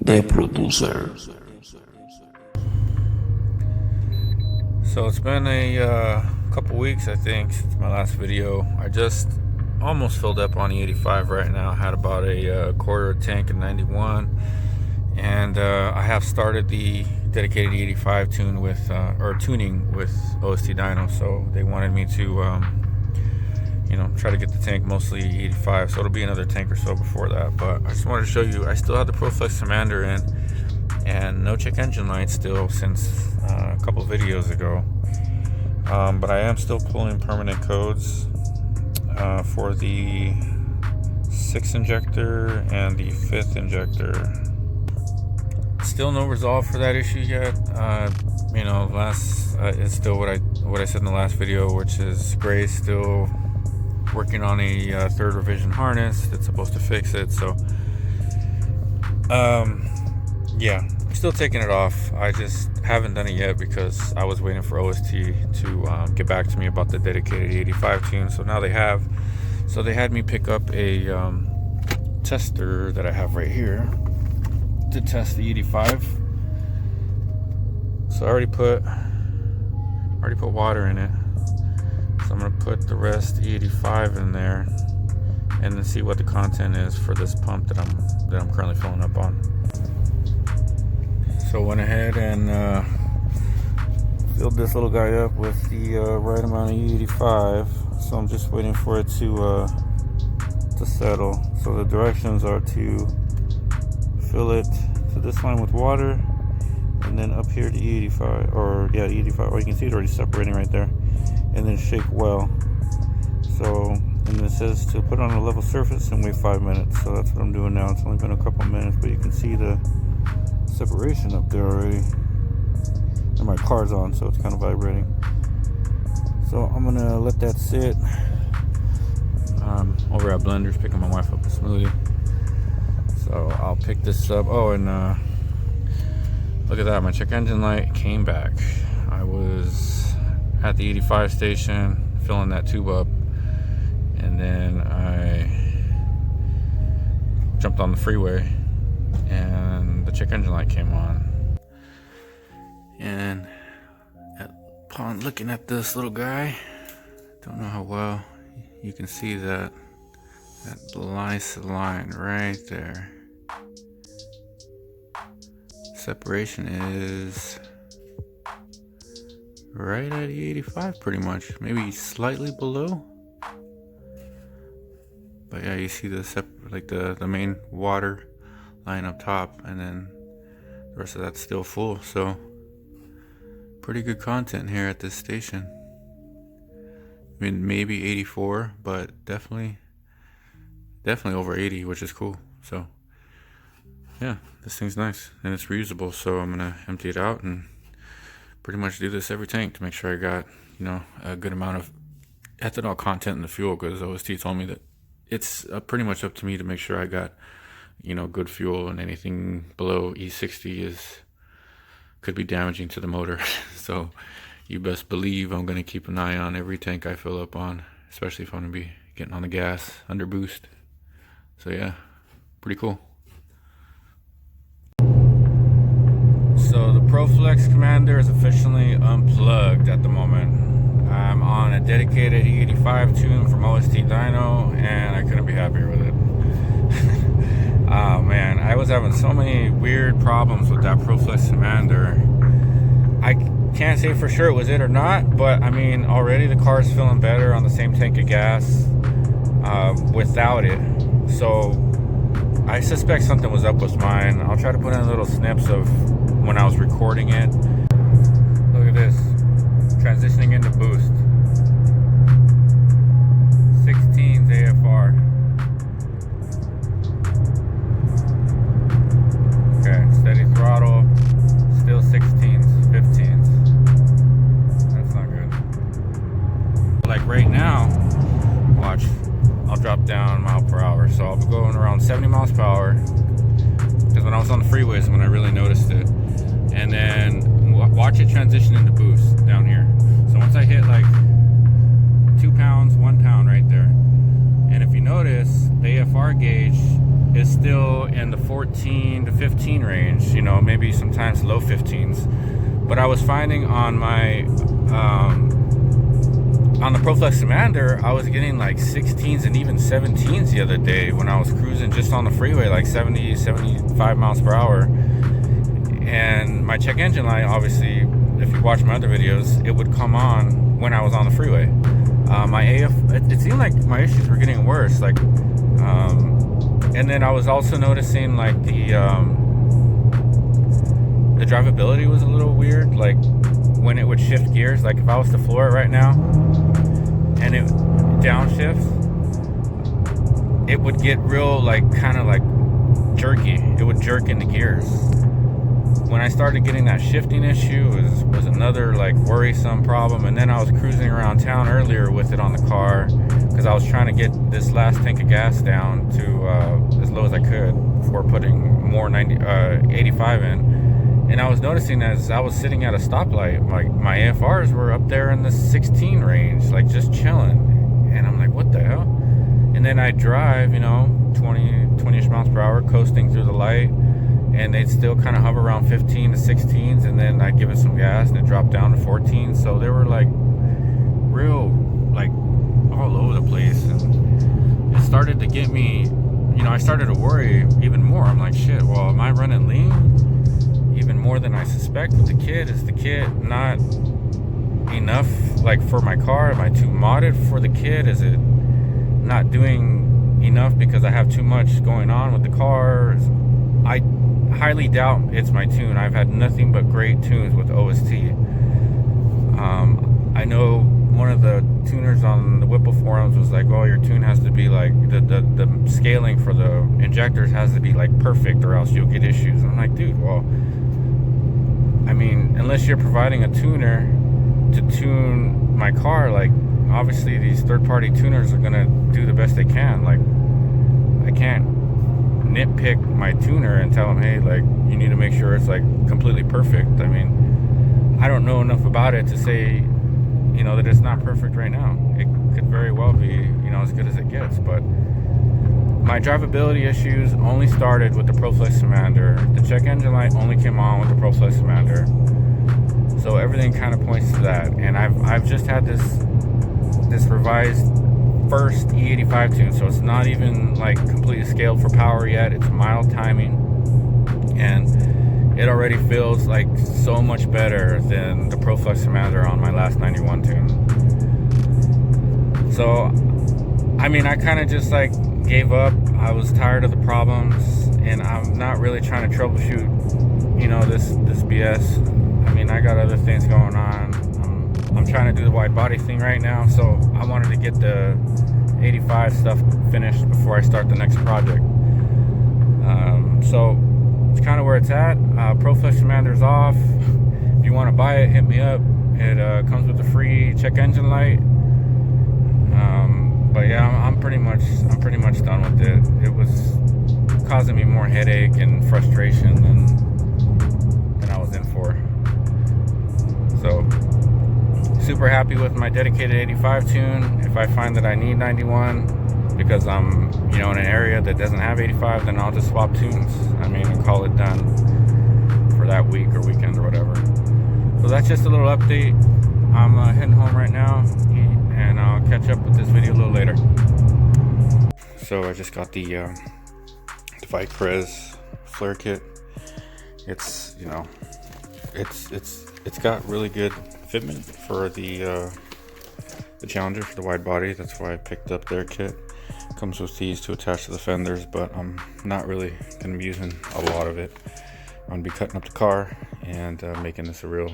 The Producer. So it's been a couple weeks, I think, since my last video. I just almost filled up on the 85 right now. I had about a quarter tank in 91, and I have started the dedicated 85 tuning with OST Dyno. So they wanted me to try to get the tank mostly 85, so it'll be another tank or so before that. But I just wanted to show you, I still have the Proflex Commander in, and no check engine light still since a couple videos ago. But I am still pulling permanent codes for the 6th injector and the 5th injector. Still no resolve for that issue yet. It's still what I said in the last video, which is Gray's still working on a 3rd revision harness that's supposed to fix it. So yeah, I'm still taking it off. I just haven't done it yet because I was waiting for OST to get back to me about the dedicated 85 tune. So now they have. So they had me pick up a tester that I have right here to test the 85. So I already put water in it. So I'm gonna put the rest 85 in there and then see what the content is for this pump that I'm currently filling up on. So went ahead and filled this little guy up with the right amount of E85. So I'm just waiting for it to settle. So the directions are to fill it to this line with water, and then up here to E85, E85. Or you can see it already separating right there, and then shake well. So, and it says to put on a level surface and wait 5 minutes. So that's what I'm doing now. It's only been a couple minutes, but you can see the separation up there already, and my car's on, so it's kind of vibrating. So I'm gonna let that sit. Over at Blender's picking my wife up a smoothie, so I'll pick this up. Oh, and look at that, my check engine light came back. I was at the 85 station filling that tube up, and then I jumped on the freeway and the check engine light came on. And upon looking at this little guy, don't know how well you can see that nice line right there. Separation is right at the 85 pretty much, maybe slightly below. But yeah, you see the main water line up top, and then the rest of that's still full. So pretty good content here at this station. I mean, maybe 84, but definitely over 80, which is cool. So yeah, this thing's nice and it's reusable. So I'm gonna empty it out and pretty much do this every tank to make sure I got a good amount of ethanol content in the fuel, because OST told me that it's pretty much up to me to make sure I got good fuel, and anything below E60 could be damaging to the motor. So you best believe I'm going to keep an eye on every tank I fill up on, especially if I'm going to be getting on the gas under boost. So yeah, pretty cool. So the Proflex Commander is officially unplugged at the moment. I'm on a dedicated E85 tune from OST Dyno, and I couldn't be happier with it. Oh man, I was having so many weird problems with that Proflex Commander. I can't say for sure it was it or not, but I mean, already the car's feeling better on the same tank of gas without it. So I suspect something was up with mine. I'll try to put in little snips of when I was recording it. Look at this, transitioning into boost. 16s AFR. Okay, steady throttle, still 16s, 15s. That's not good. Like right now, watch, I'll drop down mile per hour. So I'll be going around 70 miles per hour, because when I was on the freeways when I really noticed it. And then watch it transition into boost down here. So once I hit like 2 pounds, 1 pound right there. And if you notice, the AFR gauge is still in the 14 to 15 range, you know, maybe sometimes low 15s. But I was finding on my on the Proflex Commander, I was getting like 16s and even 17s the other day when I was cruising just on the freeway, like 70, 75 miles per hour. And my check engine light, obviously, if you watch my other videos, it would come on when I was on the freeway. My AF, it seemed like my issues were getting worse. Like, and then I was also noticing like the drivability was a little weird. Like when it would shift gears, like if I was to floor it right now and it downshifts, it would get real, like kind of like jerky. It would jerk into gears. When I started getting that shifting issue, was another like worrisome problem. And then I was cruising around town earlier with it on the car because I was trying to get this last tank of gas down to as low as I could before putting more 85 in. And I was noticing as I was sitting at a stoplight, like my AFRs were up there in the 16 range, like just chilling. And I'm like, what the hell? And then I drive, you know, 20-ish miles per hour, coasting through the light, and they'd still kind of hover around 15 to 16s, and then I'd give it some gas and it dropped down to 14. So they were like real, like all over the place. And it started to get me, you know, I started to worry even more. I'm like, shit, well, am I running lean? Even more than I suspect with the kit. Is the kit not enough like for my car? Am I too modded for the kit? Is it not doing enough because I have too much going on with the car? I highly doubt it's my tune. I've had nothing but great tunes with OST. I know one of the tuners on the Whipple forums was like, well, your tune has to be like the scaling for the injectors has to be like perfect or else you'll get issues. I'm like, dude, well, I mean, unless you're providing a tuner to tune my car, like obviously these third-party tuners are gonna do the best they can. Like, I can't nitpick my tuner and tell them, hey, like, you need to make sure it's like completely perfect. I mean, I don't know enough about it to say, you know, that it's not perfect right now. It could very well be, you know, as good as it gets. But my drivability issues only started with the Proflex Commander. The check engine light only came on with the Proflex Commander. So everything kind of points to that. And I've just had this revised first E85 tune, so it's not even like completely scaled for power yet. It's mild timing, and it already feels like so much better than the Proflex Commander on my last 91 tune. So I mean, I kind of just like gave up. I was tired of the problems, and I'm not really trying to troubleshoot, you know, this BS. I mean, I got other things going on. I'm trying to do the wide body thing right now, so I wanted to get the 85 stuff finished before I start the next project. So it's kind of where it's at. Proflex Commander's off. If you want to buy it, hit me up. It comes with a free check engine light. But yeah, I'm pretty much done with it. It was causing me more headache and frustration than I was in for. So super happy with my dedicated 85 tune. If I find that I need 91 because I'm, you know, in an area that doesn't have 85, then I'll just swap tunes. I mean, and call it done for that week or weekend or whatever. So that's just a little update. I'm heading home right now, and I'll catch up with this video a little later. So I just got the Vicrez flare kit. It's, you know, it's got really good fitment for the Challenger, for the wide body. That's why I picked up their kit. Comes with these to attach to the fenders, but I'm not really going to be using a lot of it. I'm going to be cutting up the car and making this a real,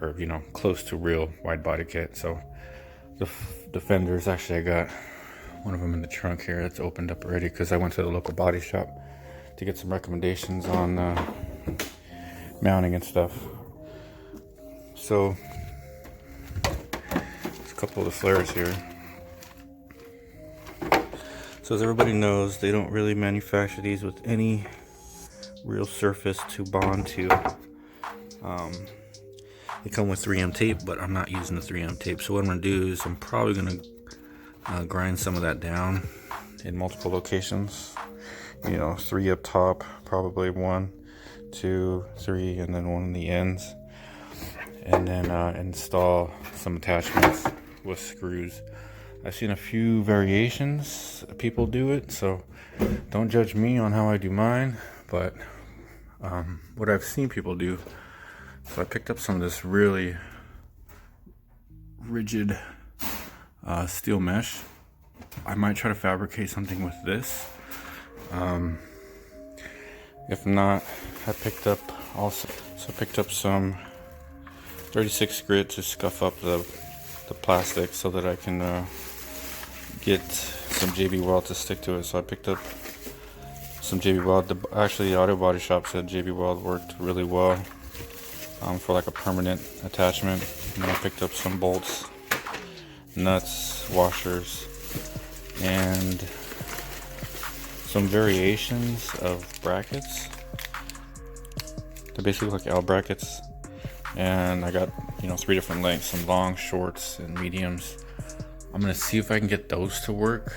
or, you know, close to real wide body kit. So the fenders, actually I got one of them in the trunk here that's opened up already because I went to the local body shop to get some recommendations on mounting and stuff. So there's a couple of the flares here. So as everybody knows, they don't really manufacture these with any real surface to bond to. They come with 3M tape, but I'm not using the 3M tape. So what I'm going to do is I'm probably going to grind some of that down in multiple locations you know, 3 up top, probably 1, 2, 3, and then 1 on the ends, and then install some attachments with screws. I've seen a few variations people do it, so don't judge me on how I do mine, but what I've seen people do. So I picked up some of this really rigid steel mesh. I might try to fabricate something with this. If not, I picked up some 36 grit to scuff up the plastic so that I can get some JB Weld to stick to it. So I picked up some JB Weld. Actually, the auto body shop said JB Weld worked really well for like a permanent attachment. And then I picked up some bolts, nuts, washers, and some variations of brackets. They're basically like L brackets, and I got, you know, 3 different lengths, some long, shorts, and mediums. I'm gonna see if I can get those to work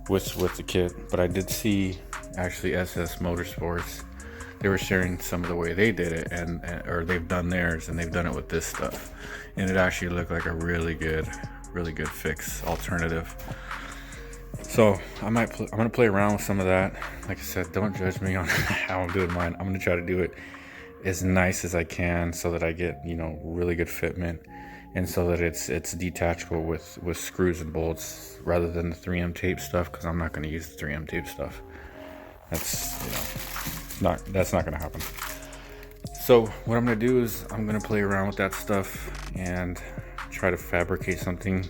with the kit. But I did see actually SS Motorsports, they were sharing some of the way they did it, or they've done theirs, and they've done it with this stuff, and it actually looked like a really good fix alternative. So I'm gonna play around with some of that. Like I said, don't judge me on how I'm doing mine. I'm gonna try to do it as nice as I can so that I get, you know, really good fitment, and so that it's detachable with screws and bolts rather than the 3M tape stuff, because I'm not gonna use the 3M tape stuff. That's, you know, that's not gonna happen. So what I'm gonna do is I'm gonna play around with that stuff and try to fabricate something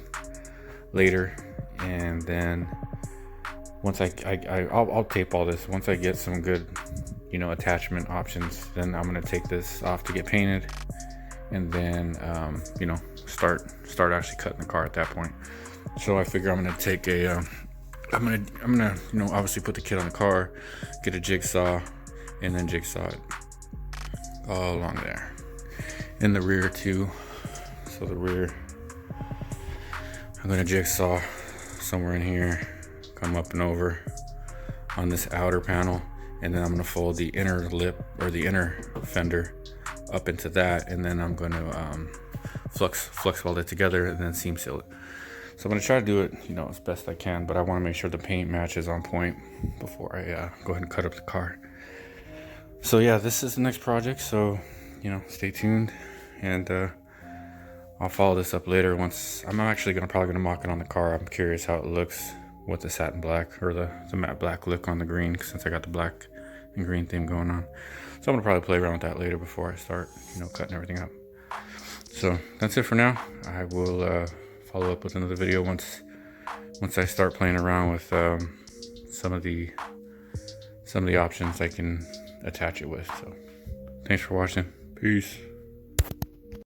later, and then once I'll tape all this. Once I get some good, you know, attachment options, then I'm gonna take this off to get painted, and then you know, start actually cutting the car at that point. So I figure I'm gonna take a I'm gonna you know, obviously put the kit on the car, get a jigsaw, and then jigsaw it all along there in the rear too. So the rear, I'm gonna jigsaw somewhere in here, come up and over on this outer panel, and then I'm gonna fold the inner lip or the inner fender up into that, and then I'm gonna flux weld it together and then seam seal it. So I'm gonna try to do it, you know, as best I can, but I want to make sure the paint matches on point before I go ahead and cut up the car. So yeah, this is the next project, so, you know, stay tuned, and I'll follow this up later. Once I'm actually probably gonna mock it on the car. I'm curious how it looks with the satin black or the matte black look on the green, since I got the black and green theme going on. So I'm gonna probably play around with that later before I start, you know, cutting everything up. So that's it for now. I will follow up with another video once I start playing around with some of the options I can attach it with. So thanks for watching. Peace.